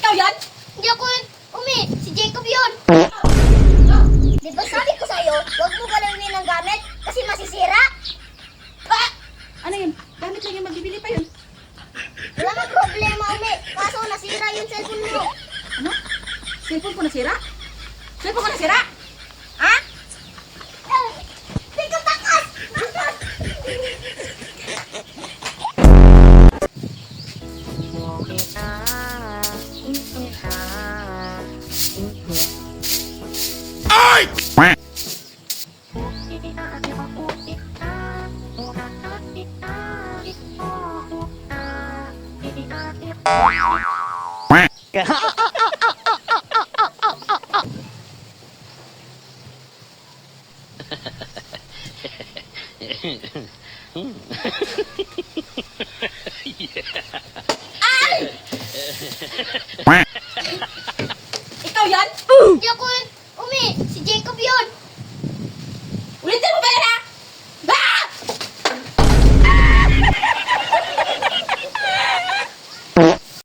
Ikaw yan? Hindi ako yun. Umi, si Jacob yun. Di ba sabi ko sa'yo, huwag mo galawin ng gamit kasi masisira? Ano yun? Gamit lang yung magbibili pa yun. Wala nga problema, Umi. Kaso nasira yung cellphone mo. Ano? Cellphone ko nasira? Cellphone ko nasira? Ha? Jacob, takas! Takas! Ikaw yan? Hindi ako yun. Umi, si Jacob yun.